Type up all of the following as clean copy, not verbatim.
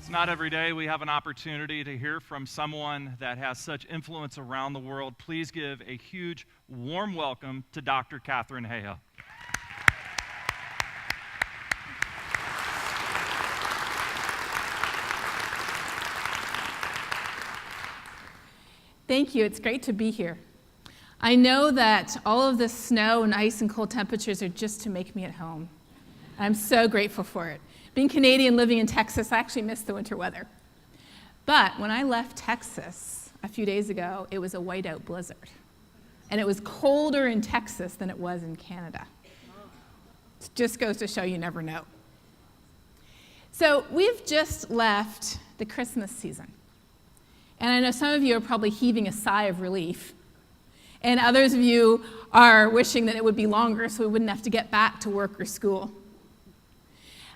It's not every day we have an opportunity to hear from someone that has such influence around the world. Please give a huge, warm welcome to Dr. Katharine Hayhoe. Thank you. It's great to be here. I know that all of this snow and ice and cold temperatures are just to make me at home. I'm so grateful for it. Being Canadian, living in Texas, I actually miss the winter weather. But when I left Texas a few days ago, it was a whiteout blizzard. And it was colder in Texas than it was in Canada. It just goes to show you never know. So we've just left the Christmas season. And I know some of you are probably heaving a sigh of relief. And others of you are wishing that it would be longer so we wouldn't have to get back to work or school.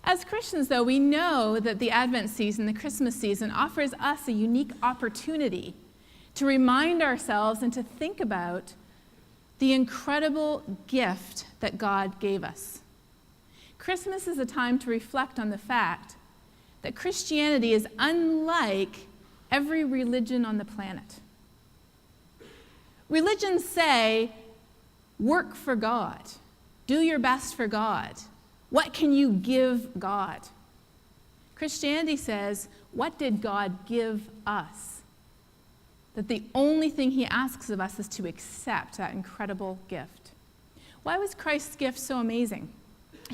As Christians, though, we know that the Advent season, the Christmas season, offers us a unique opportunity to remind ourselves and to think about the incredible gift that God gave us. Christmas is a time to reflect on the fact that Christianity is unlike every religion on the planet. Religions say, work for God, do your best for God. What can you give God? Christianity says, what did God give us? That the only thing he asks of us is to accept that incredible gift. Why was Christ's gift so amazing?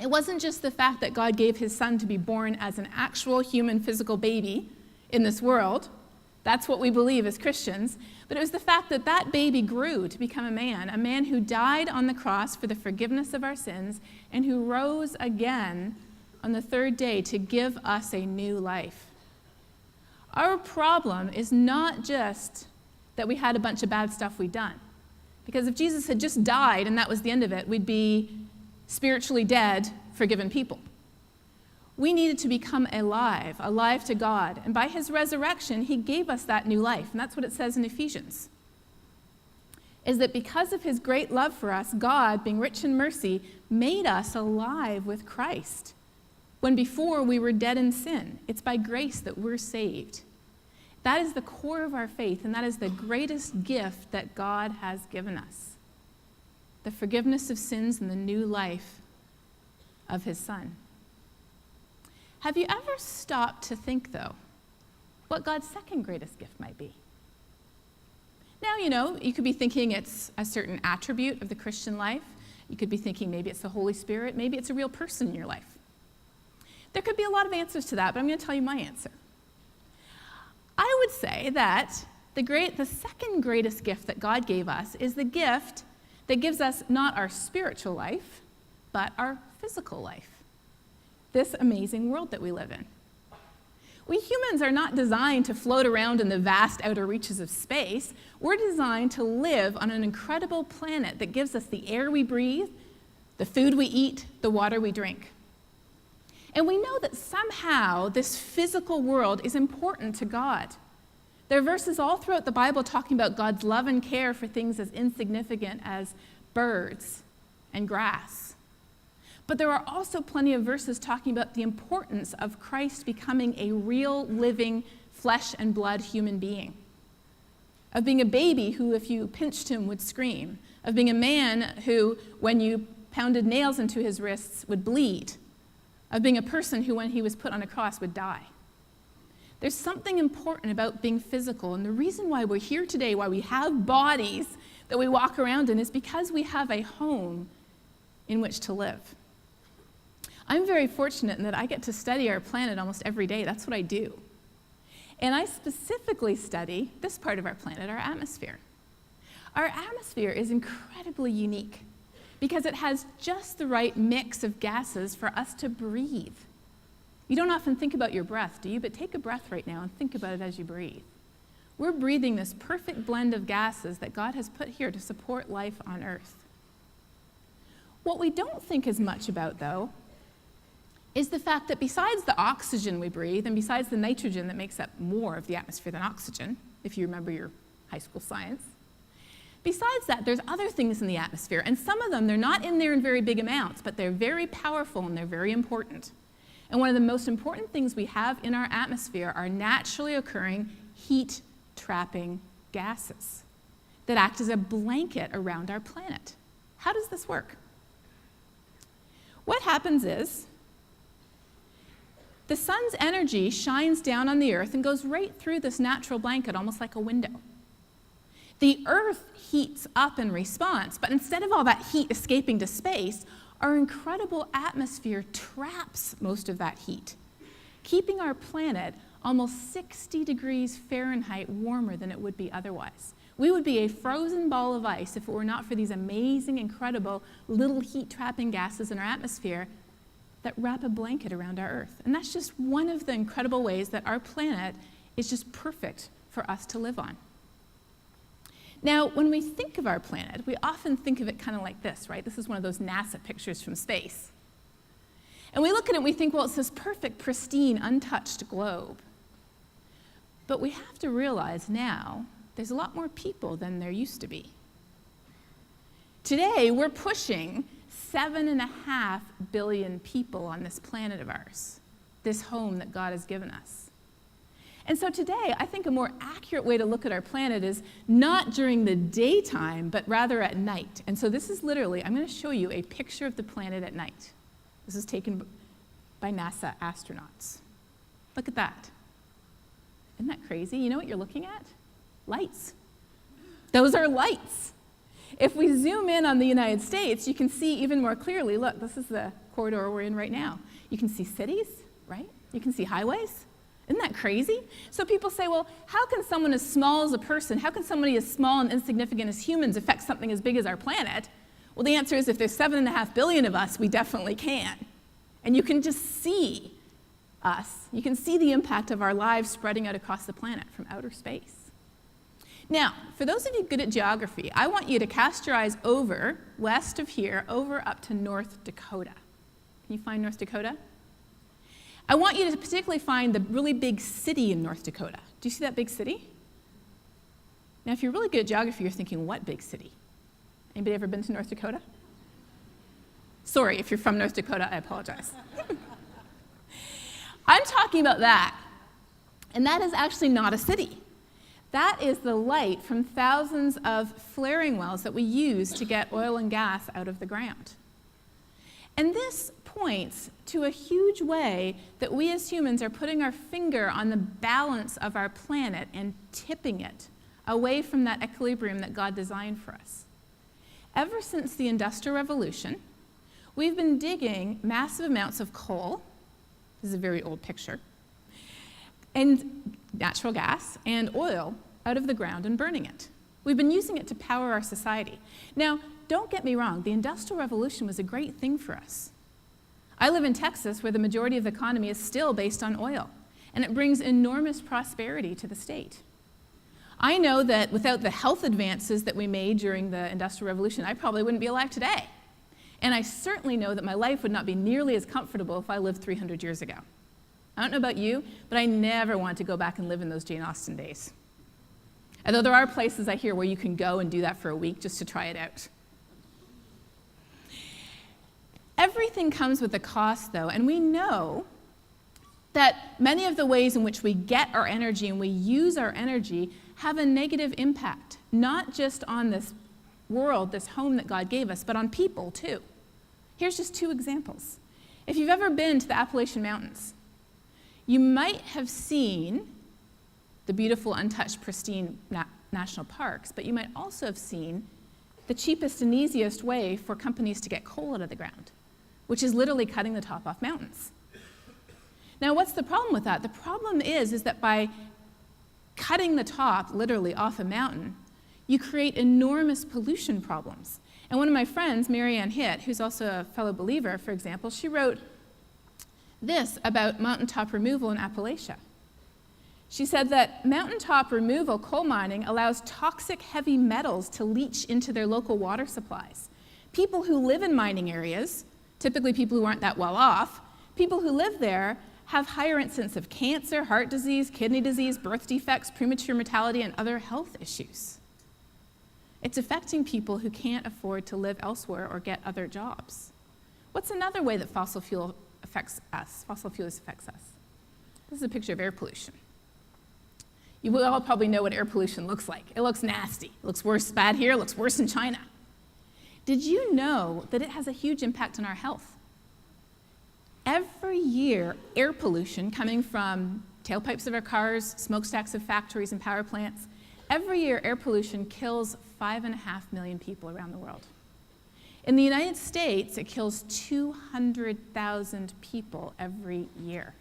It wasn't just the fact that God gave his son to be born as an actual human physical baby in this world. That's what we believe as Christians. But it was the fact that that baby grew to become a man who died on the cross for the forgiveness of our sins and who rose again on the third day to give us a new life. Our problem is not just that we had a bunch of bad stuff we'd done. Because if Jesus had just died and that was the end of it, we'd be spiritually dead, forgiven people. We needed to become alive to God. And by his resurrection, he gave us that new life. And that's what it says in Ephesians. Is that because of his great love for us, God, being rich in mercy, made us alive with Christ. When before we were dead in sin. It's by grace that we're saved. That is the core of our faith, and that is the greatest gift that God has given us. The forgiveness of sins and the new life of his Son. Have you ever stopped to think, though, what God's second greatest gift might be? Now, you could be thinking it's a certain attribute of the Christian life. You could be thinking maybe it's the Holy Spirit. Maybe it's a real person in your life. There could be a lot of answers to that, but I'm going to tell you my answer. I would say that the second greatest gift that God gave us is the gift that gives us not our spiritual life, but our physical life. This amazing world that we live in. We humans are not designed to float around in the vast outer reaches of space. We're designed to live on an incredible planet that gives us the air we breathe, the food we eat, the water we drink. And we know that somehow this physical world is important to God. There are verses all throughout the Bible talking about God's love and care for things as insignificant as birds and grass. But there are also plenty of verses talking about the importance of Christ becoming a real, living, flesh and blood human being. Of being a baby who, if you pinched him, would scream. Of being a man who, when you pounded nails into his wrists, would bleed. Of being a person who, when he was put on a cross, would die. There's something important about being physical, and the reason why we're here today, why we have bodies that we walk around in, is because we have a home in which to live. I'm very fortunate in that I get to study our planet almost every day. That's what I do. And I specifically study this part of our planet, our atmosphere. Our atmosphere is incredibly unique because it has just the right mix of gases for us to breathe. You don't often think about your breath, do you? But take a breath right now and think about it as you breathe. We're breathing this perfect blend of gases that God has put here to support life on Earth. What we don't think as much about, though, is the fact that besides the oxygen we breathe, and besides the nitrogen that makes up more of the atmosphere than oxygen, if you remember your high school science, besides that, there's other things in the atmosphere, and some of them, they're not in there in very big amounts, but they're very powerful and they're very important. And one of the most important things we have in our atmosphere are naturally occurring heat-trapping gases that act as a blanket around our planet. How does this work? What happens is the sun's energy shines down on the earth and goes right through this natural blanket, almost like a window. The earth heats up in response, but instead of all that heat escaping to space, our incredible atmosphere traps most of that heat, keeping our planet almost 60 degrees Fahrenheit warmer than it would be otherwise. We would be a frozen ball of ice if it were not for these amazing, incredible little heat-trapping gases in our atmosphere that wrap a blanket around our Earth. And that's just one of the incredible ways that our planet is just perfect for us to live on. Now, when we think of our planet, we often think of it kind of like this, right? This is one of those NASA pictures from space. And we look at it and we think, well, it's this perfect, pristine, untouched globe. But we have to realize now there's a lot more people than there used to be. Today, we're pushing 7.5 billion people on this planet of ours, this home that God has given us. And so today, I think a more accurate way to look at our planet is not during the daytime, but rather at night. And so this is literally, I'm going to show you a picture of the planet at night. This is taken by NASA astronauts. Look at that. Isn't that crazy? You know what you're looking at? Lights. Those are lights. If we zoom in on the United States, you can see even more clearly, look, this is the corridor we're in right now. You can see cities, right? You can see highways. Isn't that crazy? So people say, well, how can someone as small as a person, how can somebody as small and insignificant as humans affect something as big as our planet? Well, the answer is if there's 7.5 billion of us, we definitely can. And you can just see us. You can see the impact of our lives spreading out across the planet from outer space. Now, for those of you good at geography, I want you to cast your eyes over, west of here, over up to North Dakota. Can you find North Dakota? I want you to particularly find the really big city in North Dakota. Do you see that big city? Now, if you're really good at geography, you're thinking, what big city? Anybody ever been to North Dakota? Sorry, if you're from North Dakota, I apologize. I'm talking about that. And that is actually not a city. That is the light from thousands of flaring wells that we use to get oil and gas out of the ground. And this points to a huge way that we as humans are putting our finger on the balance of our planet and tipping it away from that equilibrium that God designed for us. Ever since the Industrial Revolution, we've been digging massive amounts of coal. This is a very old picture. And natural gas and oil out of the ground and burning it. We've been using it to power our society. Now, don't get me wrong, the Industrial Revolution was a great thing for us. I live in Texas, where the majority of the economy is still based on oil, and it brings enormous prosperity to the state. I know that without the health advances that we made during the Industrial Revolution, I probably wouldn't be alive today. And I certainly know that my life would not be nearly as comfortable if I lived 300 years ago. I don't know about you, but I never want to go back and live in those Jane Austen days. Although there are places I hear where you can go and do that for a week just to try it out. Everything comes with a cost, though, and we know that many of the ways in which we get our energy and we use our energy have a negative impact, not just on this world, this home that God gave us, but on people, too. Here's just two examples. If you've ever been to the Appalachian Mountains, you might have seen the beautiful, untouched, pristine national parks, but you might also have seen the cheapest and easiest way for companies to get coal out of the ground, which is literally cutting the top off mountains. Now, what's the problem with that? The problem is that by cutting the top, literally, off a mountain, you create enormous pollution problems. And one of my friends, Marianne Hitt, who's also a fellow believer, for example, she wrote this about mountaintop removal in Appalachia. She said that mountaintop removal, coal mining, allows toxic heavy metals to leach into their local water supplies. People who live in mining areas, typically people who aren't that well off, people who live there have higher incidence of cancer, heart disease, kidney disease, birth defects, premature mortality, and other health issues. It's affecting people who can't afford to live elsewhere or get other jobs. What's another way that fossil fuel affects us. Fossil fuels affects us. This is a picture of air pollution. You will all probably know what air pollution looks like. It looks nasty. It looks worse, bad here, it looks worse in China. Did you know that it has a huge impact on our health? Every year, air pollution coming from tailpipes of our cars, smokestacks of factories and power plants, every year air pollution kills 5.5 million people around the world. In the United States, it kills 200,000 people every year.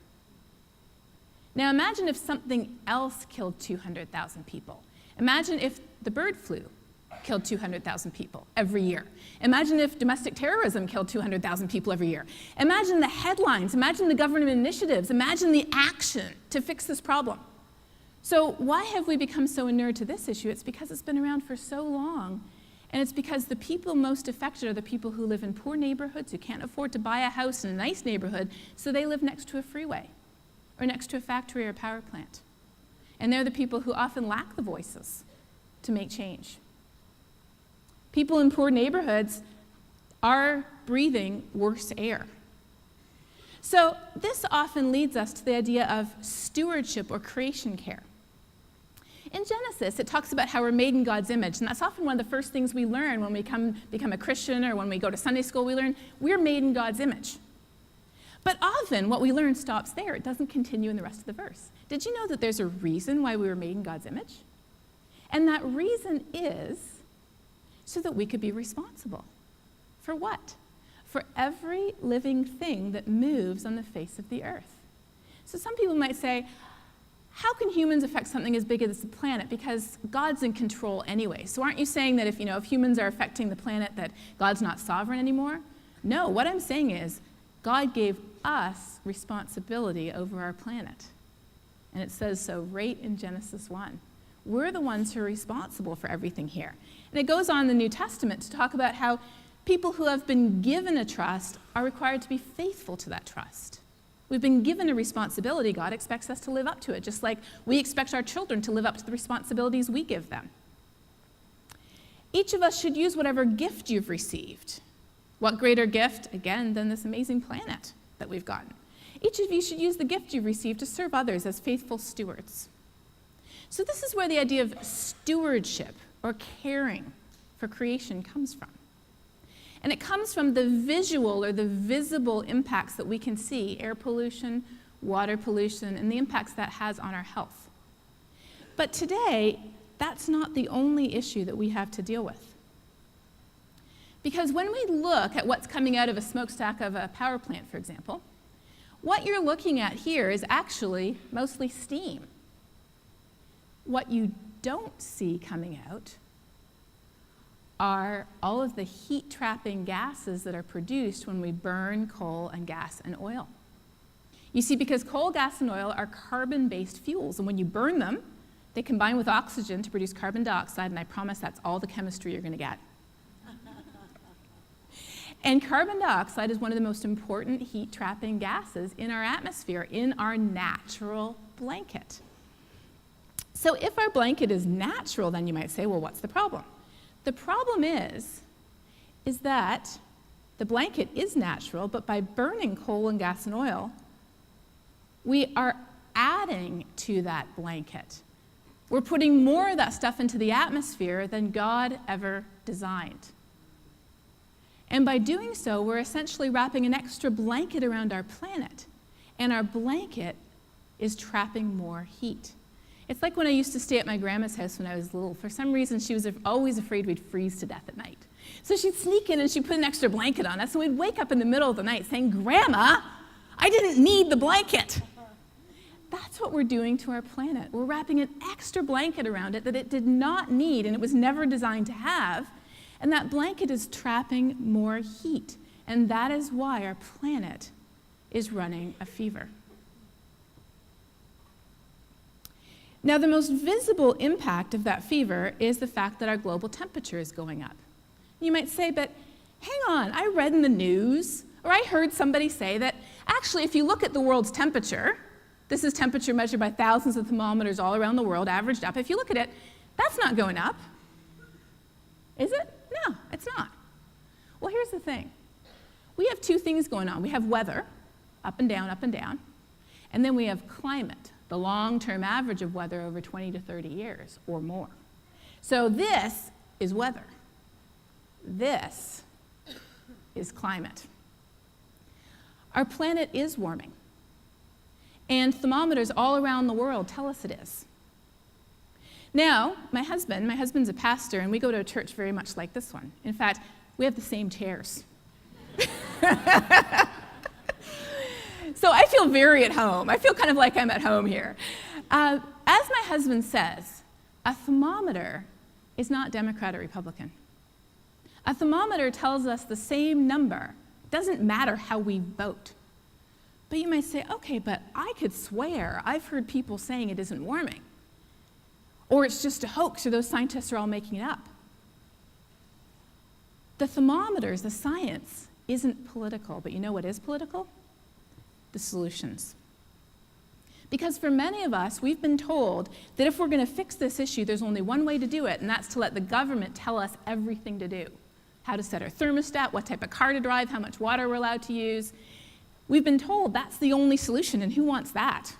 Now imagine if something else killed 200,000 people. Imagine if the bird flu killed 200,000 people every year. Imagine if domestic terrorism killed 200,000 people every year. Imagine the headlines, imagine the government initiatives, imagine the action to fix this problem. So why have we become so inured to this issue? It's because it's been around for so long, and it's because the people most affected are the people who live in poor neighborhoods, who can't afford to buy a house in a nice neighborhood, so they live next to a freeway or next to a factory or a power plant. And they're the people who often lack the voices to make change. People in poor neighborhoods are breathing worse air. So this often leads us to the idea of stewardship or creation care. In Genesis, it talks about how we're made in God's image, and that's often one of the first things we learn when we become a Christian or when we go to Sunday school. We learn we're made in God's image. But often what we learn stops there. It doesn't continue in the rest of the verse. Did you know that there's a reason why we were made in God's image? And that reason is so that we could be responsible. For what? For every living thing that moves on the face of the earth. So some people might say, how can humans affect something as big as the planet? Because God's in control anyway. So aren't you saying that if humans are affecting the planet, that God's not sovereign anymore? No, what I'm saying is God gave us responsibility over our planet. And it says so right in Genesis 1. We're the ones who are responsible for everything here. And it goes on in the New Testament to talk about how people who have been given a trust are required to be faithful to that trust. We've been given a responsibility. God expects us to live up to it, just like we expect our children to live up to the responsibilities we give them. Each of us should use whatever gift you've received. What greater gift, again, than this amazing planet that we've gotten? Each of you should use the gift you've received to serve others as faithful stewards. So this is where the idea of stewardship or caring for creation comes from. And it comes from the visual or the visible impacts that we can see, air pollution, water pollution, and the impacts that has on our health. But today, that's not the only issue that we have to deal with. Because when we look at what's coming out of a smokestack of a power plant, for example, what you're looking at here is actually mostly steam. What you don't see coming out are all of the heat-trapping gases that are produced when we burn coal and gas and oil. You see, because coal, gas, and oil are carbon-based fuels, and when you burn them, they combine with oxygen to produce carbon dioxide, and I promise that's all the chemistry you're going to get. And carbon dioxide is one of the most important heat-trapping gases in our atmosphere, in our natural blanket. So if our blanket is natural, then you might say, well, what's the problem? The problem is that the blanket is natural, but by burning coal and gas and oil, we are adding to that blanket. We're putting more of that stuff into the atmosphere than God ever designed. And by doing so, we're essentially wrapping an extra blanket around our planet, and our blanket is trapping more heat. It's like when I used to stay at my grandma's house when I was little. For some reason, she was always afraid we'd freeze to death at night. So she'd sneak in and she'd put an extra blanket on us, and we'd wake up in the middle of the night saying, "Grandma, I didn't need the blanket." That's what we're doing to our planet. We're wrapping an extra blanket around it that it did not need and it was never designed to have, and that blanket is trapping more heat. And that is why our planet is running a fever. Now, the most visible impact of that fever is the fact that our global temperature is going up. You might say, but hang on, I read in the news, or I heard somebody say that actually if you look at the world's temperature, this is temperature measured by thousands of thermometers all around the world, averaged up. If you look at it, that's not going up. Is it? No, it's not. Well, here's the thing. We have two things going on. We have weather, up and down, up and down. And then we have climate, the long-term average of weather over 20 to 30 years or more. So this is weather. This is climate. Our planet is warming. And thermometers all around the world tell us it is. Now, my husband's a pastor, and we go to a church very much like this one. In fact, we have the same chairs. So I feel very at home. I feel kind of like I'm at home here. As my husband says, a thermometer is not Democrat or Republican. A thermometer tells us the same number. It doesn't matter how we vote. But you might say, okay, but I could swear I've heard people saying it isn't warming. Or it's just a hoax, or those scientists are all making it up. The thermometers, the science, isn't political, but you know what is political? The solutions. Because for many of us, we've been told that if we're going to fix this issue, there's only one way to do it, and that's to let the government tell us everything to do. How to set our thermostat, what type of car to drive, how much water we're allowed to use. We've been told that's the only solution, and who wants that?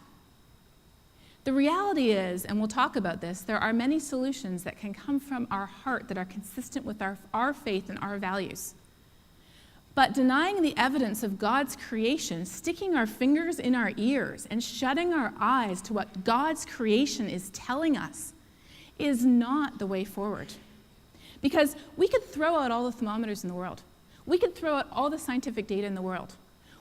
The reality is, and we'll talk about this, there are many solutions that can come from our heart that are consistent with our faith and our values. But denying the evidence of God's creation, sticking our fingers in our ears, and shutting our eyes to what God's creation is telling us is not the way forward. Because we could throw out all the thermometers in the world. We could throw out all the scientific data in the world.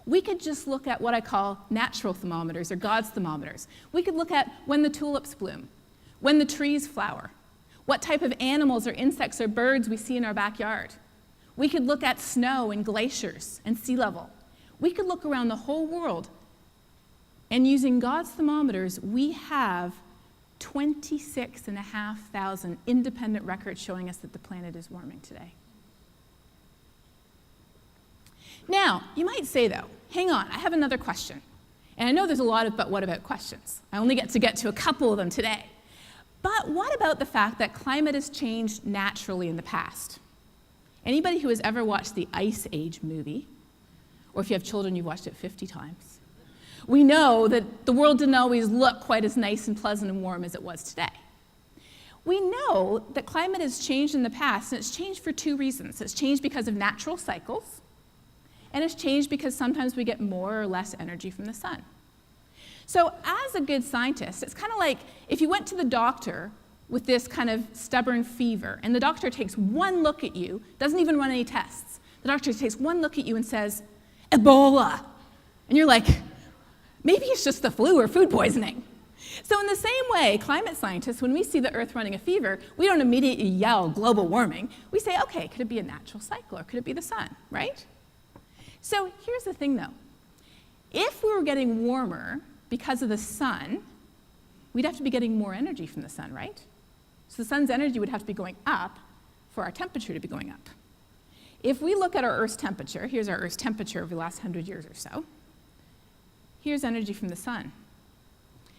We could just look at what I call natural thermometers or God's thermometers. We could look at when the tulips bloom, when the trees flower, what type of animals or insects or birds we see in our backyard. We could look at snow and glaciers and sea level. We could look around the whole world, and using God's thermometers, we have 26,500 independent records showing us that the planet is warming today. Now, you might say, though, hang on, I have another question. And I know there's a lot of but what about questions. I only get to a couple of them today. But what about the fact that climate has changed naturally in the past? Anybody who has ever watched the Ice Age movie, or if you have children, you've watched it 50 times, we know that the world didn't always look quite as nice and pleasant and warm as it was today. We know that climate has changed in the past, and it's changed for two reasons. It's changed because of natural cycles, and it's changed because sometimes we get more or less energy from the sun. So as a good scientist, it's kind of like if you went to the doctor with this kind of stubborn fever, and the doctor takes one look at you, doesn't even run any tests. The doctor takes one look at you and says, Ebola. And you're like, maybe it's just the flu or food poisoning. So in the same way, climate scientists, when we see the Earth running a fever, we don't immediately yell global warming. We say, okay, could it be a natural cycle, or could it be the sun, right? So here's the thing, though. If we were getting warmer because of the sun, we'd have to be getting more energy from the sun, right? So the sun's energy would have to be going up for our temperature to be going up. If we look at our Earth's temperature, here's our Earth's temperature over the last 100 years or so. Here's energy from the sun.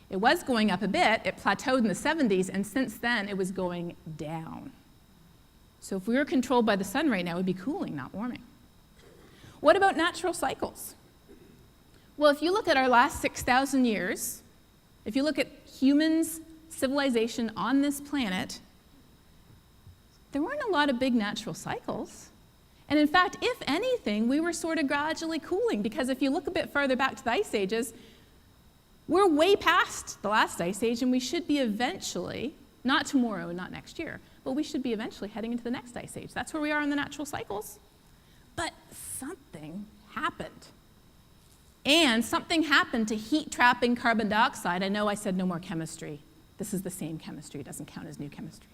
It was going up a bit, it plateaued in the 70s, and since then it was going down. So if we were controlled by the sun right now, it would be cooling, not warming. What about natural cycles? Well, if you look at our last 6,000 years, if you look at humans' civilization on this planet, there weren't a lot of big natural cycles. And in fact, if anything, we were sort of gradually cooling, because if you look a bit further back to the ice ages, we're way past the last ice age, and we should be eventually, not tomorrow and not next year, but we should be eventually heading into the next ice age. That's where we are in the natural cycles. But something happened. And something happened to heat-trapping carbon dioxide. I know I said no more chemistry. This is the same chemistry. It doesn't count as new chemistry.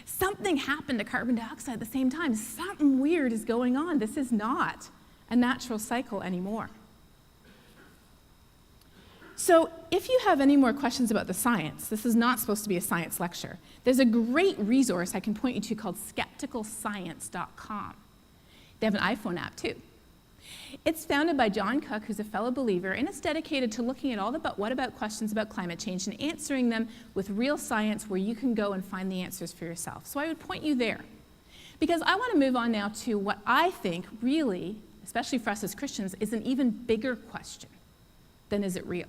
Something happened to carbon dioxide at the same time. Something weird is going on. This is not a natural cycle anymore. So if you have any more questions about the science, this is not supposed to be a science lecture. There's a great resource I can point you to called skepticalscience.com. They have an iPhone app, too. It's founded by John Cook, who's a fellow believer, and it's dedicated to looking at all the what about questions about climate change and answering them with real science where you can go and find the answers for yourself. So I would point you there. Because I want to move on now to what I think really especially for us as Christians, is an even bigger question than is it real?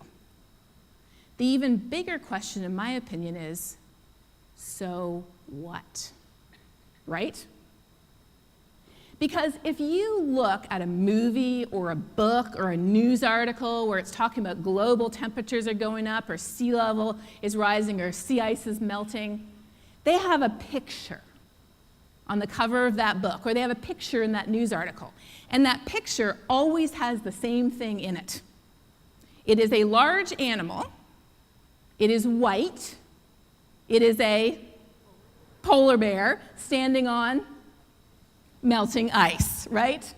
The even bigger question, in my opinion, is, so what? Right? Because if you look at a movie or a book or a news article where it's talking about global temperatures are going up or sea level is rising or sea ice is melting, they have a picture on the cover of that book, or they have a picture in that news article. And that picture always has the same thing in it. It is a large animal. It is white. It is a polar bear standing on melting ice, right?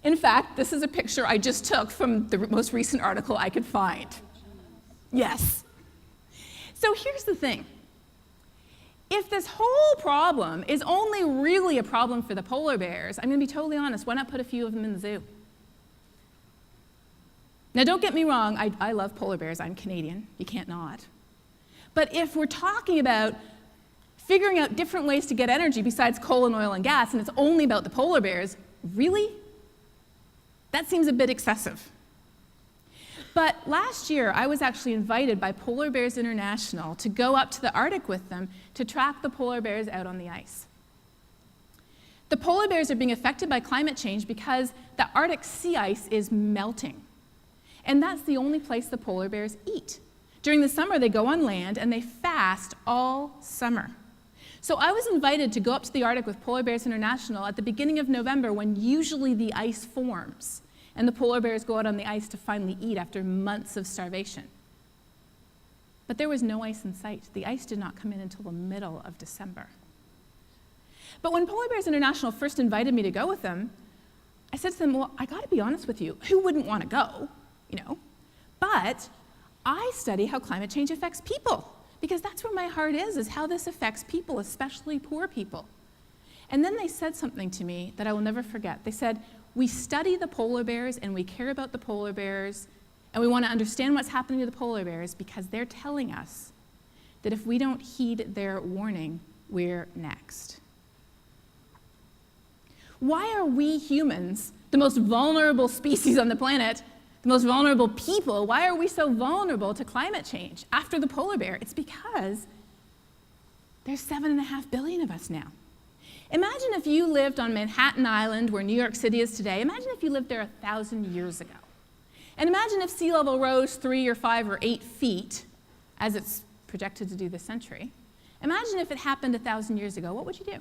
In fact, this is a picture I just took from the most recent article I could find. Yes. So here's the thing. If this whole problem is only really a problem for the polar bears, I'm going to be totally honest, why not put a few of them in the zoo? Now, don't get me wrong, I love polar bears. I'm Canadian. You can't not. But if we're talking about figuring out different ways to get energy besides coal and oil and gas, and it's only about the polar bears, really? That seems a bit excessive. But last year, I was actually invited by Polar Bears International to go up to the Arctic with them to track the polar bears out on the ice. The polar bears are being affected by climate change because the Arctic sea ice is melting. And that's the only place the polar bears eat. During the summer, they go on land and they fast all summer. So I was invited to go up to the Arctic with Polar Bears International at the beginning of November, when usually the ice forms and the polar bears go out on the ice to finally eat after months of starvation. But there was no ice in sight. The ice did not come in until the middle of December. But when Polar Bears International first invited me to go with them, I said to them, well, I gotta be honest with you, who wouldn't want to go, But I study how climate change affects people, because that's where my heart is how this affects people, especially poor people. And then they said something to me that I will never forget. They said, we study the polar bears and we care about the polar bears and we want to understand what's happening to the polar bears because they're telling us that if we don't heed their warning, we're next. Why are we humans, the most vulnerable species on the planet, the most vulnerable people, why are we so vulnerable to climate change after the polar bear? It's because there's 7.5 billion of us now. Imagine if you lived on Manhattan Island, where New York City is today. Imagine if you lived there 1,000 years ago. And imagine if sea level rose 3 or 5 or 8 feet, as it's projected to do this century. Imagine if it happened 1,000 years ago. What would you do?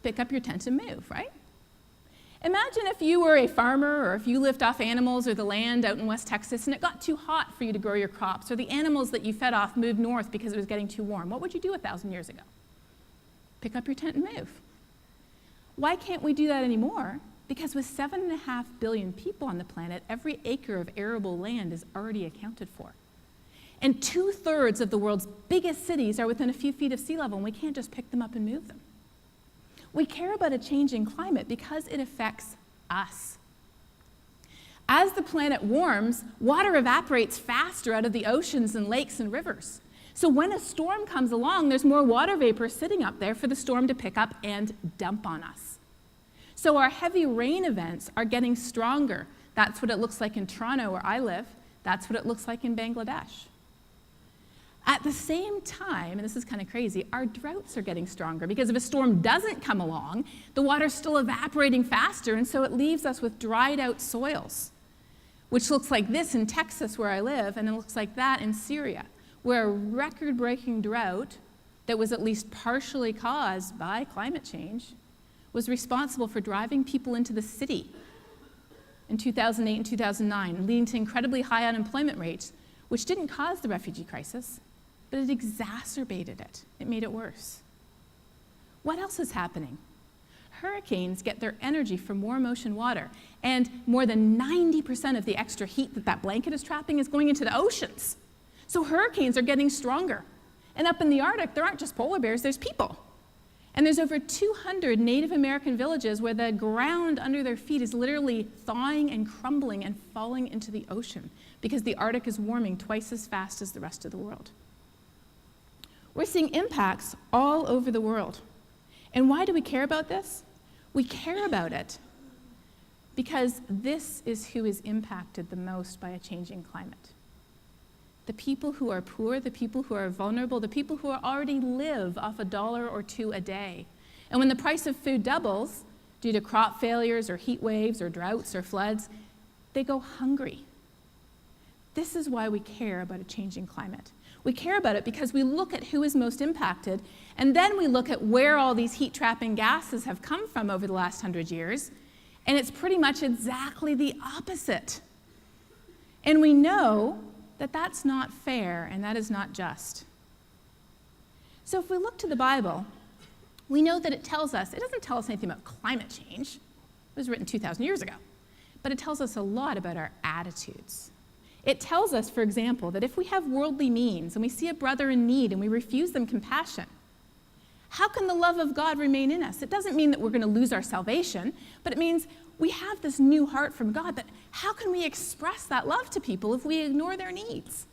Pick up your tent and move, right? Imagine if you were a farmer, or if you lived off animals or the land out in West Texas and it got too hot for you to grow your crops, or the animals that you fed off moved north because it was getting too warm. What would you do 1,000 years ago? Pick up your tent and move. Why can't we do that anymore? Because with 7.5 billion people on the planet, every acre of arable land is already accounted for. And 2/3 of the world's biggest cities are within a few feet of sea level, and we can't just pick them up and move them. We care about a changing climate because it affects us. As the planet warms, water evaporates faster out of the oceans and lakes and rivers. So when a storm comes along, there's more water vapor sitting up there for the storm to pick up and dump on us. So our heavy rain events are getting stronger. That's what it looks like in Toronto, where I live. That's what it looks like in Bangladesh. At the same time, and this is kind of crazy, our droughts are getting stronger because if a storm doesn't come along, the water's still evaporating faster, and so it leaves us with dried out soils, which looks like this in Texas, where I live, and it looks like that in Syria, where a record-breaking drought that was at least partially caused by climate change was responsible for driving people into the city in 2008 and 2009, leading to incredibly high unemployment rates, which didn't cause the refugee crisis, but it exacerbated it. It made it worse. What else is happening? Hurricanes get their energy from warm ocean water, and more than 90% of the extra heat that blanket is trapping is going into the oceans. So hurricanes are getting stronger. And up in the Arctic, there aren't just polar bears, there's people. And there's over 200 Native American villages where the ground under their feet is literally thawing and crumbling and falling into the ocean because the Arctic is warming twice as fast as the rest of the world. We're seeing impacts all over the world. And why do we care about this? We care about it because this is who is impacted the most by a changing climate. The people who are poor, the people who are vulnerable, the people who already live off $1 or $2 a day. And when the price of food doubles due to crop failures or heat waves or droughts or floods, they go hungry. This is why we care about a changing climate. We care about it because we look at who is most impacted, and then we look at where all these heat-trapping gases have come from over the last 100 years, and it's pretty much exactly the opposite. And we know that that's not fair and that is not just. So if we look to the Bible, we know that it doesn't tell us anything about climate change. It was written 2,000 years ago. But it tells us a lot about our attitudes. It tells us, for example, that if we have worldly means and we see a brother in need and we refuse them compassion, how can the love of God remain in us? It doesn't mean that we're going to lose our salvation, but it means we have this new heart from God. But how can we express that love to people if we ignore their needs?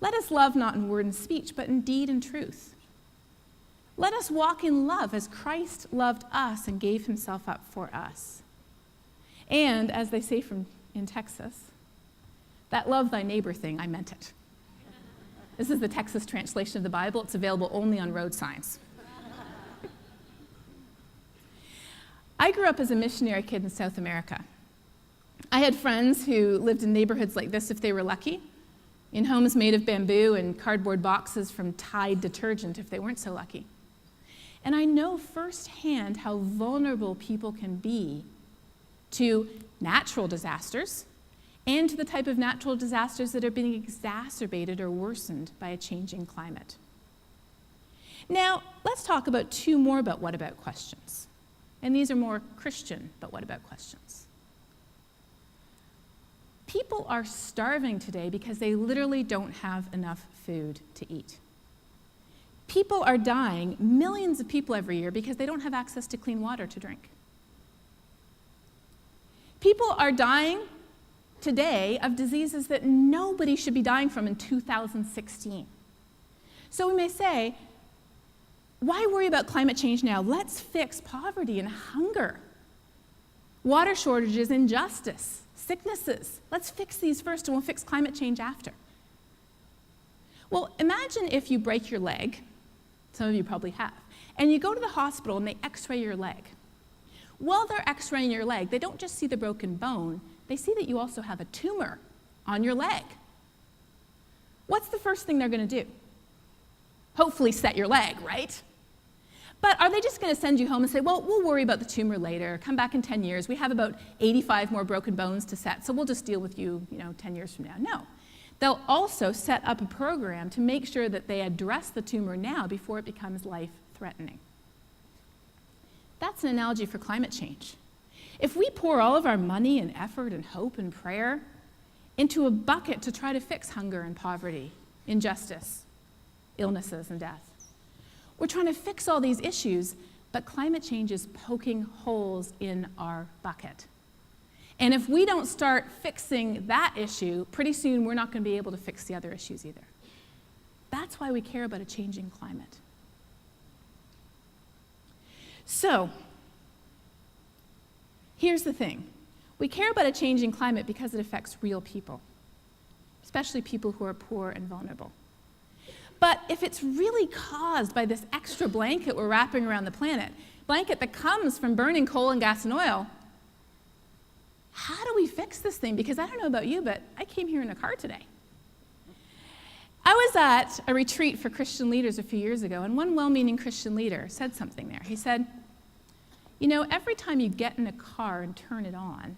Let us love not in word and speech, but in deed and truth. Let us walk in love as Christ loved us and gave himself up for us. And, as they say in Texas, that love thy neighbor thing, I meant it. This is the Texas translation of the Bible. It's available only on road signs. I grew up as a missionary kid in South America. I had friends who lived in neighborhoods like this if they were lucky, in homes made of bamboo and cardboard boxes from Tide detergent if they weren't so lucky. And I know firsthand how vulnerable people can be to natural disasters and to the type of natural disasters that are being exacerbated or worsened by a changing climate. Now, let's talk about two more what about questions. And these are more Christian but what about questions. People are starving today because they literally don't have enough food to eat. People are dying, millions of people every year, because they don't have access to clean water to drink. People are dying today of diseases that nobody should be dying from in 2016. So we may say, why worry about climate change now? Let's fix poverty and hunger, water shortages, injustice, sicknesses. Let's fix these first and we'll fix climate change after. Well, imagine if you break your leg, some of you probably have, and you go to the hospital and they x-ray your leg. While they're x-raying your leg, they don't just see the broken bone, they see that you also have a tumor on your leg. What's the first thing they're going to do? Hopefully set your leg, right? But are they just going to send you home and say, well, we'll worry about the tumor later, come back in 10 years, we have about 85 more broken bones to set, so we'll just deal with you, 10 years from now? No. They'll also set up a program to make sure that they address the tumor now before it becomes life-threatening. That's an analogy for climate change. If we pour all of our money and effort and hope and prayer into a bucket to try to fix hunger and poverty, injustice, illnesses and death, we're trying to fix all these issues, but climate change is poking holes in our bucket. And if we don't start fixing that issue, pretty soon we're not going to be able to fix the other issues either. That's why we care about a changing climate. So, here's the thing. We care about a changing climate because it affects real people, especially people who are poor and vulnerable. But if it's really caused by this extra blanket we're wrapping around the planet, blanket that comes from burning coal and gas and oil, how do we fix this thing? Because I don't know about you, but I came here in a car today. I was at a retreat for Christian leaders a few years ago, and one well-meaning Christian leader said something there. He said, every time you get in a car and turn it on,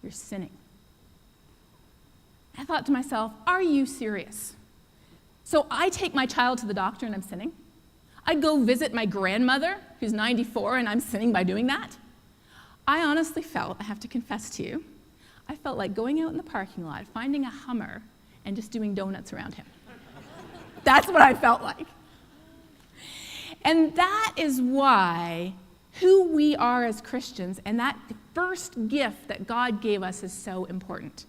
you're sinning. I thought to myself, are you serious? So I take my child to the doctor and I'm sinning? I go visit my grandmother, who's 94, and I'm sinning by doing that? I honestly felt, I have to confess to you, I felt like going out in the parking lot, finding a Hummer, and just doing donuts around him. That's what I felt like. And that is why who we are as Christians and that first gift that God gave us is so important.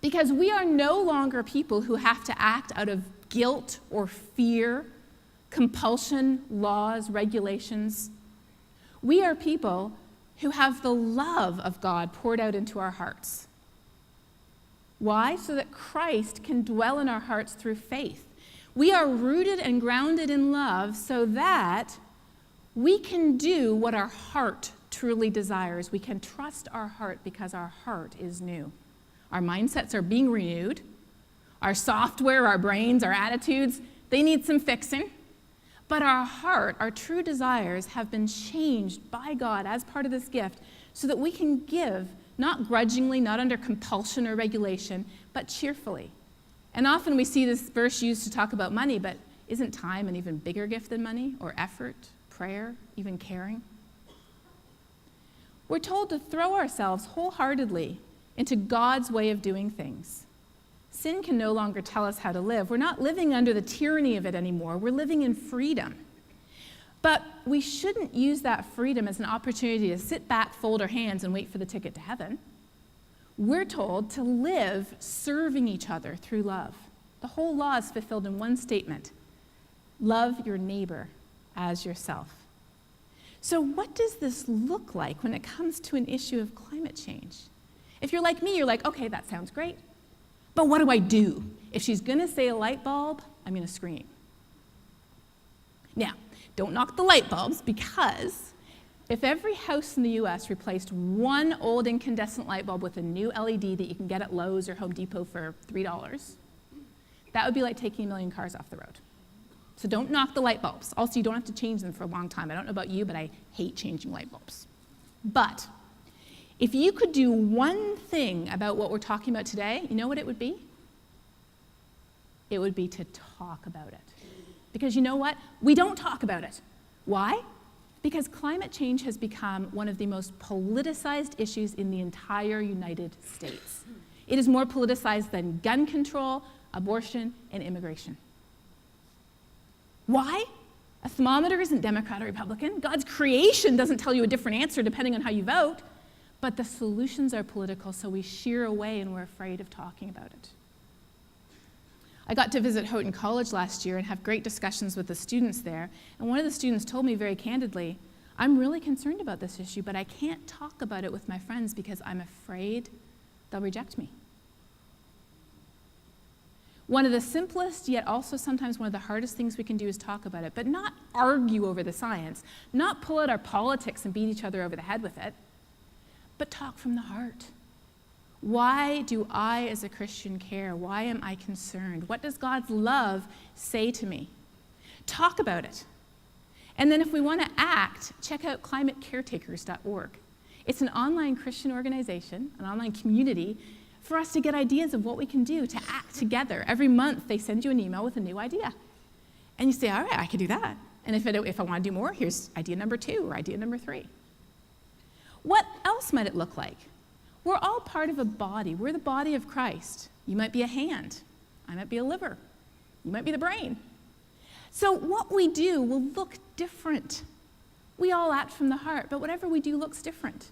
Because we are no longer people who have to act out of guilt or fear, compulsion, laws, regulations. We are people who have the love of God poured out into our hearts. Why? So that Christ can dwell in our hearts through faith. We are rooted and grounded in love so that we can do what our heart truly desires. We can trust our heart because our heart is new. Our mindsets are being renewed. Our software, our brains, our attitudes, they need some fixing. But our heart, our true desires have been changed by God as part of this gift so that we can give, not grudgingly, not under compulsion or regulation, but cheerfully. And often we see this verse used to talk about money, but isn't time an even bigger gift than money, or effort, prayer, even caring? We're told to throw ourselves wholeheartedly into God's way of doing things. Sin can no longer tell us how to live. We're not living under the tyranny of it anymore. We're living in freedom. But we shouldn't use that freedom as an opportunity to sit back, fold our hands, and wait for the ticket to heaven. We're told to live serving each other through love. The whole law is fulfilled in one statement: love your neighbor as yourself. So what does this look like when it comes to an issue of climate change? If you're like me, you're like, okay, that sounds great, but what do I do? If she's going to say a light bulb, I'm going to scream. Now, don't knock the light bulbs, because if every house in the US replaced one old incandescent light bulb with a new LED that you can get at Lowe's or Home Depot for $3, that would be like taking 1 million cars off the road. So don't knock the light bulbs. Also, you don't have to change them for a long time. I don't know about you, but I hate changing light bulbs. But if you could do one thing about what we're talking about today, you know what it would be? It would be to talk about it. Because you know what? We don't talk about it. Why? Because climate change has become one of the most politicized issues in the entire United States. It is more politicized than gun control, abortion, and immigration. Why? A thermometer isn't Democrat or Republican. God's creation doesn't tell you a different answer depending on how you vote. But the solutions are political, so we sheer away and we're afraid of talking about it. I got to visit Houghton College last year and have great discussions with the students there. And one of the students told me very candidly, I'm really concerned about this issue, but I can't talk about it with my friends because I'm afraid they'll reject me. One of the simplest, yet also sometimes one of the hardest things we can do is talk about it, but not argue over the science, not pull out our politics and beat each other over the head with it, but talk from the heart. Why do I, as a Christian, care? Why am I concerned? What does God's love say to me? Talk about it. And then if we want to act, check out climatecaretakers.org. It's an online Christian organization, an online community, for us to get ideas of what we can do to act together. Every month, they send you an email with a new idea. And you say, all right, I can do that. And if I want to do more, here's idea number 2 or idea number 3. What else might it look like? We're all part of a body. We're the body of Christ. You might be a hand. I might be a liver. You might be the brain. So what we do will look different. We all act from the heart, but whatever we do looks different.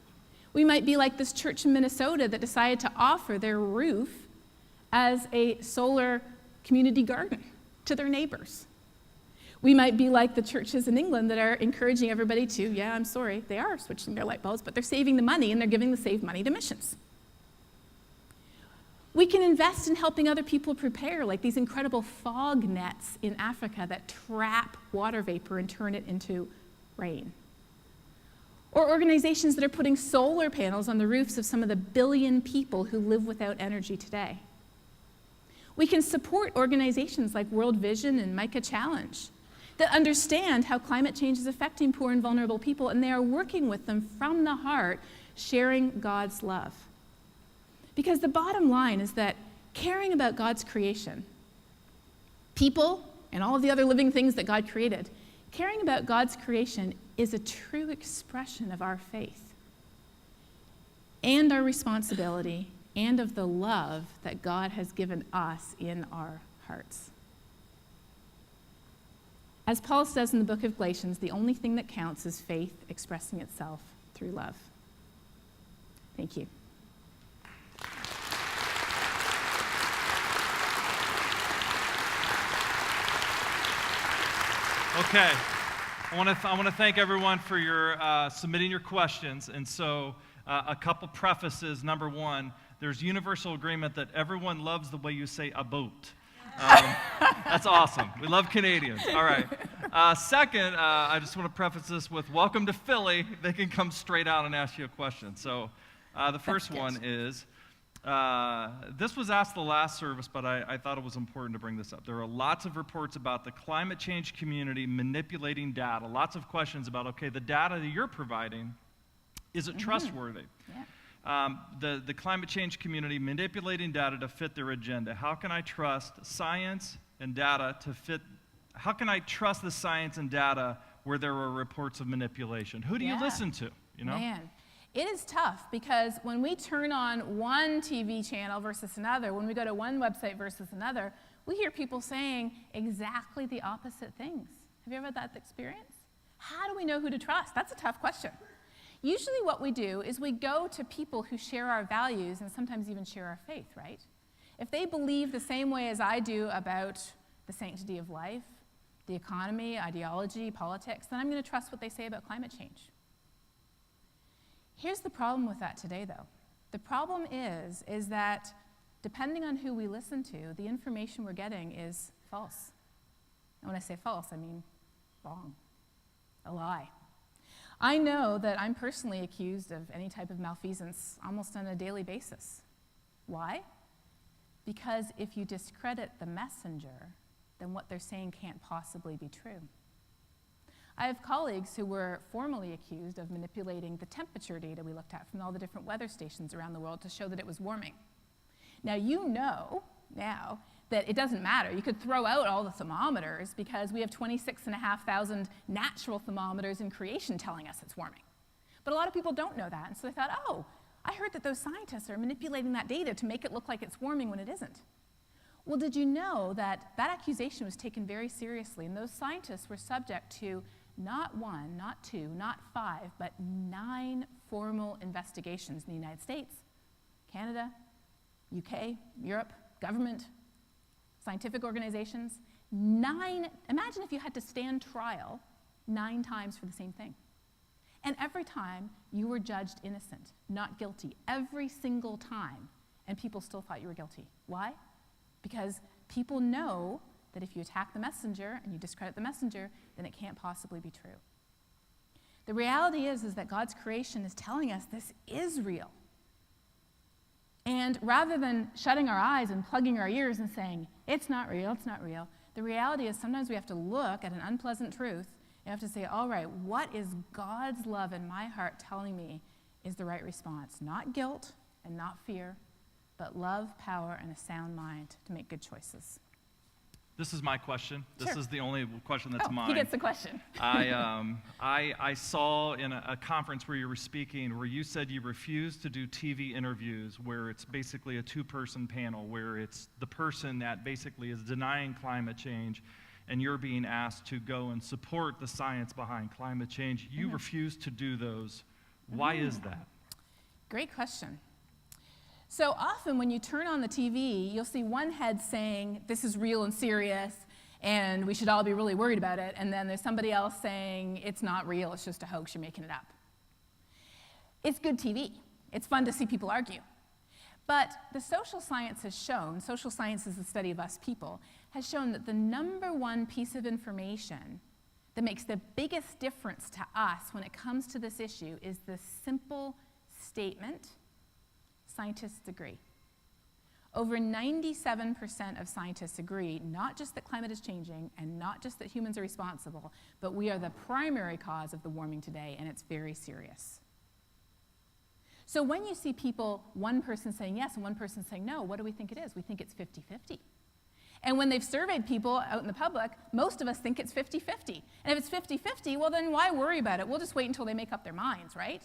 We might be like this church in Minnesota that decided to offer their roof as a solar community garden to their neighbors. We might be like the churches in England that are encouraging everybody to, yeah, I'm sorry, they are switching their light bulbs, but they're saving the money and they're giving the saved money to missions. We can invest in helping other people prepare, like these incredible fog nets in Africa that trap water vapor and turn it into rain. Or organizations that are putting solar panels on the roofs of some of the 1 billion people who live without energy today. We can support organizations like World Vision and Micah Challenge that understand how climate change is affecting poor and vulnerable people, and they are working with them from the heart, sharing God's love. Because the bottom line is that caring about God's creation, people and all of the other living things that God created, caring about God's creation is a true expression of our faith and our responsibility and of the love that God has given us in our hearts. As Paul says in the book of Galatians, the only thing that counts is faith expressing itself through love. Thank you. Okay. I want to thank everyone for your submitting your questions. And so a couple prefaces. Number one, there's universal agreement that everyone loves the way you say a boat. That's awesome. We love Canadians. All right. Second, I just want to preface this with welcome to Philly. They can come straight out and ask you a question. So the first one is, this was asked the last service, but I thought it was important to bring this up. There are lots of reports about the climate change community manipulating data. Lots of questions about, okay, the data that you're providing, is it trustworthy? Yeah. The climate change community manipulating data to fit their agenda. How can I trust science and data to fit? How can I trust the science and data where there are reports of manipulation? Who do you listen to? You know? Man, it is tough because when we turn on one TV channel versus another, when we go to one website versus another, we hear people saying exactly the opposite things. Have you ever had that experience? How do we know who to trust? That's a tough question. Usually what we do is we go to people who share our values and sometimes even share our faith, right? If they believe the same way as I do about the sanctity of life, the economy, ideology, politics, then I'm going to trust what they say about climate change. Here's the problem with that today, though. The problem is that depending on who we listen to, the information we're getting is false. And when I say false, I mean wrong, a lie. I know that I'm personally accused of any type of malfeasance almost on a daily basis. Why? Because if you discredit the messenger, then what they're saying can't possibly be true. I have colleagues who were formally accused of manipulating the temperature data we looked at from all the different weather stations around the world to show that it was warming. Now you know now that it doesn't matter. You could throw out all the thermometers because we have 26,500 natural thermometers in creation telling us it's warming. But a lot of people don't know that, and so they thought, oh, I heard that those scientists are manipulating that data to make it look like it's warming when it isn't. Well, did you know that that accusation was taken very seriously, and those scientists were subject to not one, not two, not five, but 9 formal investigations in the United States, Canada, UK, Europe, government, scientific organizations. 9, imagine if you had to stand trial 9 times for the same thing. And every time you were judged innocent, not guilty, every single time, and people still thought you were guilty. Why? Because people know that if you attack the messenger and you discredit the messenger, then it can't possibly be true. The reality is that God's creation is telling us this is real. And rather than shutting our eyes and plugging our ears and saying, it's not real, the reality is sometimes we have to look at an unpleasant truth. You have to say, all right, what is God's love in my heart telling me is the right response? Not guilt and not fear, but love, power, and a sound mind to make good choices. This is my question. This Sure. is the only question that's mine. He gets the question. I saw in a conference where you were speaking where you said you refuse to do TV interviews where it's basically a 2-person panel, where it's the person that basically is denying climate change and you're being asked to go and support the science behind climate change. You refuse to do those. Why is that? Great question. So often when you turn on the TV, you'll see one head saying, this is real and serious, and we should all be really worried about it, and then there's somebody else saying, it's not real, it's just a hoax, you're making it up. It's good TV. It's fun to see people argue. But the social science has shown, social science is the study of us people, has shown that the number one piece of information that makes the biggest difference to us when it comes to this issue is the simple statement, scientists agree. Over 97% of scientists agree not just that climate is changing and not just that humans are responsible, but we are the primary cause of the warming today, and it's very serious. So when you see people, one person saying yes and one person saying no, what do we think it is? We think it's 50-50. And when they've surveyed people out in the public, most of us think it's 50-50. And if it's 50-50, well then why worry about it? We'll just wait until they make up their minds, right?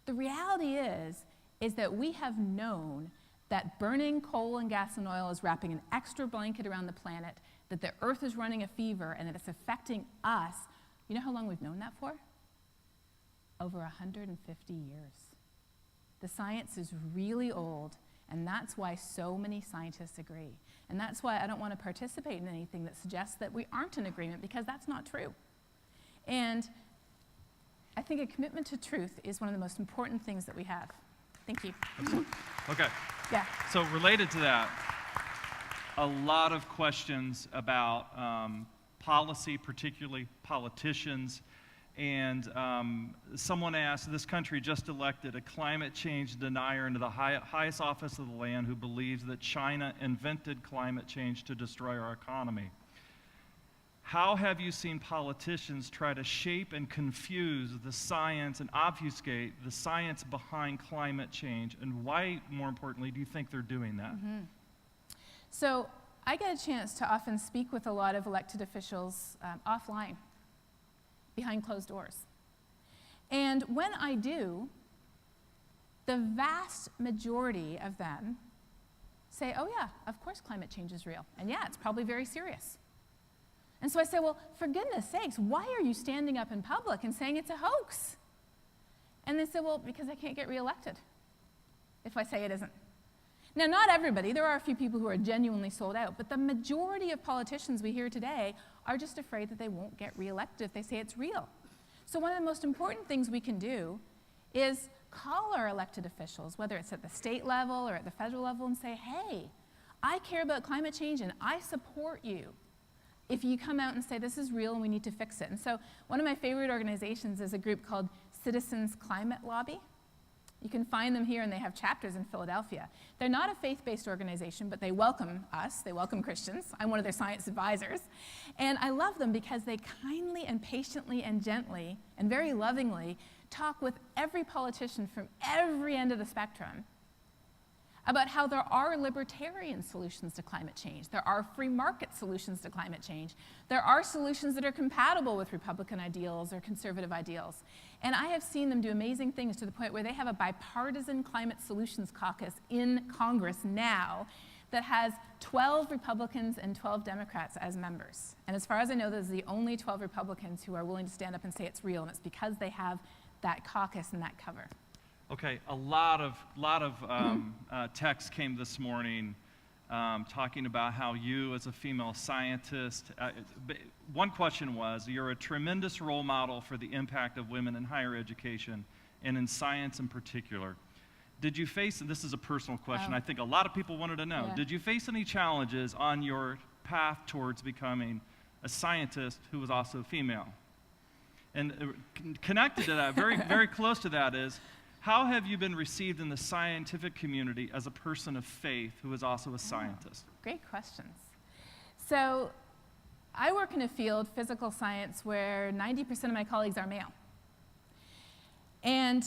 The reality is that we have known that burning coal and gas and oil is wrapping an extra blanket around the planet, that the earth is running a fever, and that it's affecting us. You know how long we've known that for? Over 150 years. The science is really old, and that's why so many scientists agree. And that's why I don't want to participate in anything that suggests that we aren't in agreement, because that's not true. And I think a commitment to truth is one of the most important things that we have. Thank you. Okay. Yeah. So related to that, a lot of questions about policy, particularly politicians. And someone asked, this country just elected a climate change denier into the highest office of the land who believes that China invented climate change to destroy our economy. How have you seen politicians try to shape and confuse the science and obfuscate the science behind climate change? And why, more importantly, do you think they're doing that? So I get a chance to often speak with a lot of elected officials offline, behind closed doors. And when I do, the vast majority of them say, oh yeah, of course climate change is real. And yeah, it's probably very serious. And so I say, well, for goodness sakes, why are you standing up in public and saying it's a hoax? And they say, well, because I can't get reelected if I say it isn't. Now, not everybody. There are a few people who are genuinely sold out, but the majority of politicians we hear today are just afraid that they won't get reelected if they say it's real. So one of the most important things we can do is call our elected officials, whether it's at the state level or at the federal level, and say, hey, I care about climate change and I support you if you come out and say this is real and we need to fix it. And so one of my favorite organizations is a group called Citizens Climate Lobby. You can find them here, and they have chapters in Philadelphia. They're not a faith-based organization, but they welcome us. They welcome Christians. I'm one of their science advisors. And I love them because they kindly and patiently and gently and very lovingly talk with every politician from every end of the spectrum about how there are libertarian solutions to climate change. There are free market solutions to climate change. There are solutions that are compatible with Republican ideals or conservative ideals. And I have seen them do amazing things to the point where they have a bipartisan climate solutions caucus in Congress now that has 12 Republicans and 12 Democrats as members. And as far as I know, those are the only 12 Republicans who are willing to stand up and say it's real, and it's because they have that caucus and that cover. Okay, a lot of texts came this morning talking about how you, as a female scientist, one question was, you're a tremendous role model for the impact of women in higher education and in science in particular. Did you face, and this is a personal question, I think a lot of people wanted to know, did you face any challenges on your path towards becoming a scientist who was also female? And connected to that, very, very close to that is, how have you been received in the scientific community as a person of faith who is also a scientist? Great questions. So I work in a field, physical science, where 90% of my colleagues are male. And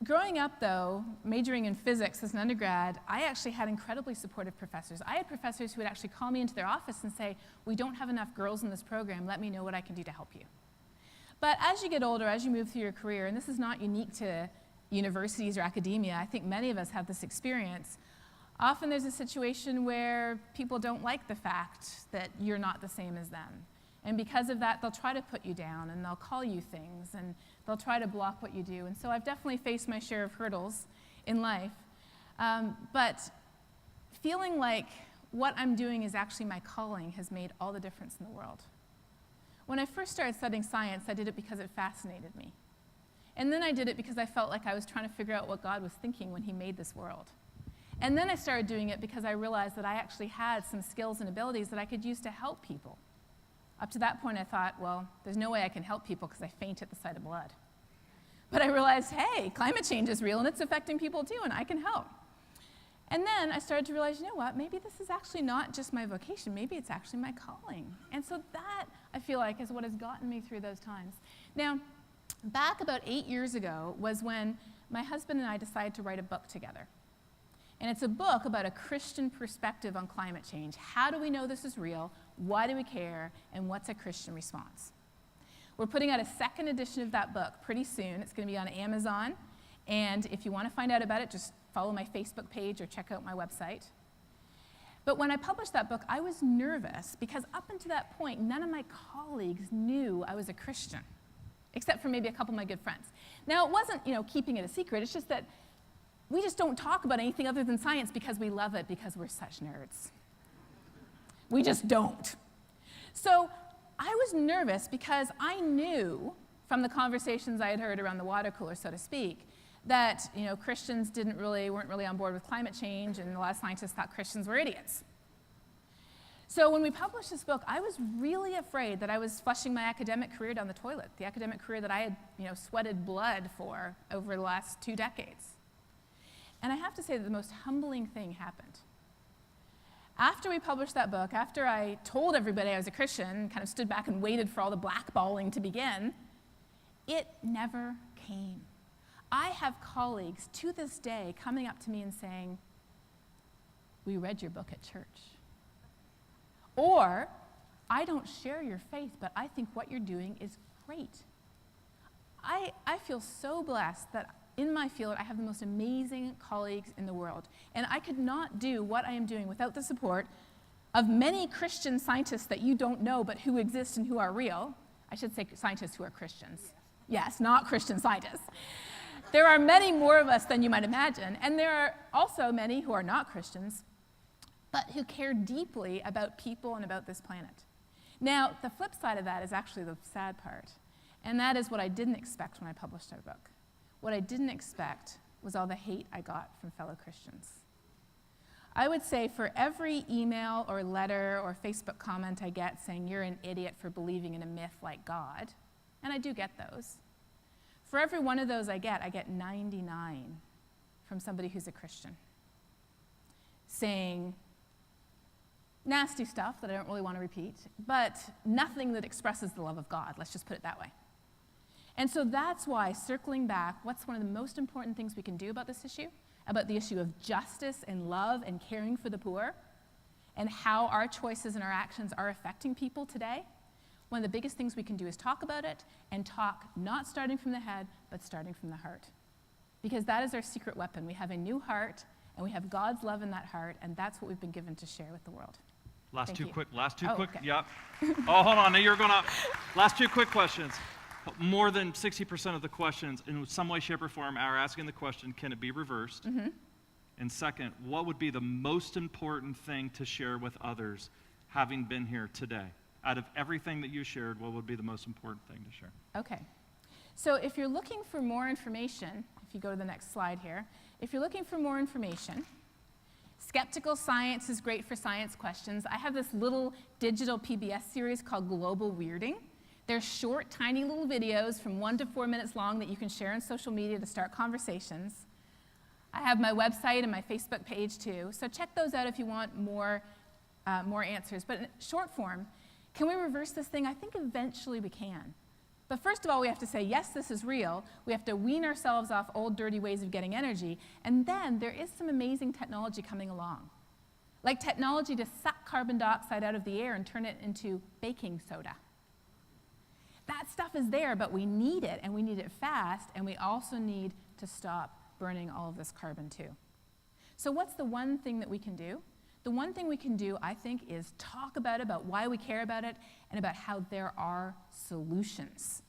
growing up, though, majoring in physics as an undergrad, I actually had incredibly supportive professors. I had professors who would actually call me into their office and say, we don't have enough girls in this program, let me know what I can do to help you. But as you get older, as you move through your career, and this is not unique to universities or academia, I think many of us have this experience, often there's a situation where people don't like the fact that you're not the same as them. And because of that, they'll try to put you down, and they'll call you things, and they'll try to block what you do. And so I've definitely faced my share of hurdles in life. But feeling like what I'm doing is actually my calling has made all the difference in the world. When I first started studying science, I did it because it fascinated me. And then I did it because I felt like I was trying to figure out what God was thinking when he made this world. And then I started doing it because I realized that I actually had some skills and abilities that I could use to help people. Up to that point, I thought, well, there's no way I can help people because I faint at the sight of blood. But I realized, hey, climate change is real and it's affecting people too, and I can help. And then I started to realize, you know what, maybe this is actually not just my vocation, maybe it's actually my calling. And so that, I feel like, is what has gotten me through those times. Now, back about 8 years ago was when my husband and I decided to write a book together. And it's a book about a Christian perspective on climate change. How do we know this is real? Why do we care? And what's a Christian response? We're putting out a second edition of that book pretty soon. It's going to be on Amazon. And if you want to find out about it, just follow my Facebook page or check out my website. But when I published that book, I was nervous because up until that point, none of my colleagues knew I was a Christian, except for maybe a couple of my good friends. Now, it wasn't, keeping it a secret. It's just that we just don't talk about anything other than science because we love it, because we're such nerds. We just don't. So I was nervous because I knew from the conversations I had heard around the water cooler, so to speak, that Christians weren't really on board with climate change, and a lot of scientists thought Christians were idiots. So when we published this book, I was really afraid that I was flushing my academic career down the toilet, the academic career that I had sweated blood for over the last 2 decades. And I have to say that the most humbling thing happened. After we published that book, after I told everybody I was a Christian, kind of stood back and waited for all the blackballing to begin, it never came. I have colleagues to this day coming up to me and saying, "We read your book at church." Or, "I don't share your faith, but I think what you're doing is great." I feel so blessed that in my field I have the most amazing colleagues in the world. And I could not do what I am doing without the support of many Christian scientists that you don't know but who exist and who are real. I should say scientists who are Christians. Yes, not Christian scientists. There are many more of us than you might imagine, and there are also many who are not Christians, but who care deeply about people and about this planet. Now, the flip side of that is actually the sad part, and that is what I didn't expect when I published our book. What I didn't expect was all the hate I got from fellow Christians. I would say for every email or letter or Facebook comment I get saying you're an idiot for believing in a myth like God, and I do get those, for every one of those I get 99 from somebody who's a Christian, saying nasty stuff that I don't really want to repeat, but nothing that expresses the love of God, let's just put it that way. And so that's why, circling back, what's one of the most important things we can do about this issue, about the issue of justice and love and caring for the poor, and how our choices and our actions are affecting people today? One of the biggest things we can do is talk about it, and talk not starting from the head, but starting from the heart. Because that is our secret weapon. We have a new heart, and we have God's love in that heart, and that's what we've been given to share with the world. Last two quick, Okay. yep. Oh, hold on, now you're going up. Last 2 quick questions. More than 60% of the questions, in some way, shape, or form, are asking the question, can it be reversed? Mm-hmm. And second, what would be the most important thing to share with others, having been here today? Out of everything that you shared, what would be the most important thing to share? Okay. So if you're looking for more information, if you go to the next slide here, if you're looking for more information, Skeptical Science is great for science questions. I have this little digital PBS series called Global Weirding. They're short, tiny little videos from 1 to 4 minutes long that you can share on social media to start conversations. I have my website and my Facebook page too, so check those out if you want more answers. But in short form, can we reverse this thing? I think eventually we can. But first of all, we have to say, yes, this is real. We have to wean ourselves off old, dirty ways of getting energy. And then there is some amazing technology coming along, like technology to suck carbon dioxide out of the air and turn it into baking soda. That stuff is there, but we need it, and we need it fast, and we also need to stop burning all of this carbon too. So what's the one thing that we can do? The one thing we can do, I think, is talk about why we care about it, and about how there are solutions.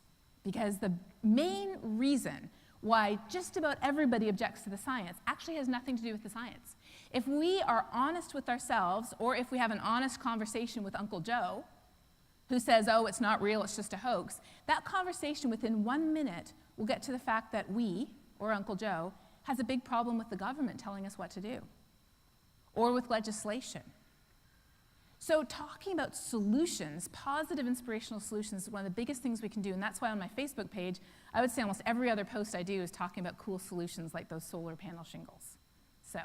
Because the main reason why just about everybody objects to the science actually has nothing to do with the science. If we are honest with ourselves, or if we have an honest conversation with Uncle Joe, who says, oh, it's not real, it's just a hoax, that conversation within 1 minute will get to the fact that we, or Uncle Joe, has a big problem with the government telling us what to do, or with legislation. So talking about solutions, positive inspirational solutions, is one of the biggest things we can do, and that's why on my Facebook page, I would say almost every other post I do is talking about cool solutions like those solar panel shingles. So,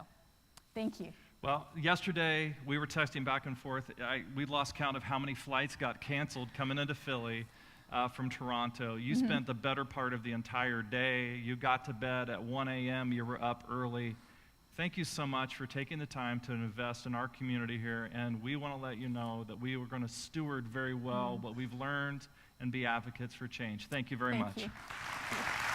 thank you. Well, yesterday we were texting back and forth. We lost count of how many flights got canceled coming into Philly from Toronto. You spent the better part of the entire day. You got to bed at 1 a.m. You were up early. Thank you so much for taking the time to invest in our community here, and we want to let you know that we are going to steward very well what we've learned and be advocates for change. Thank you very much. Thank you.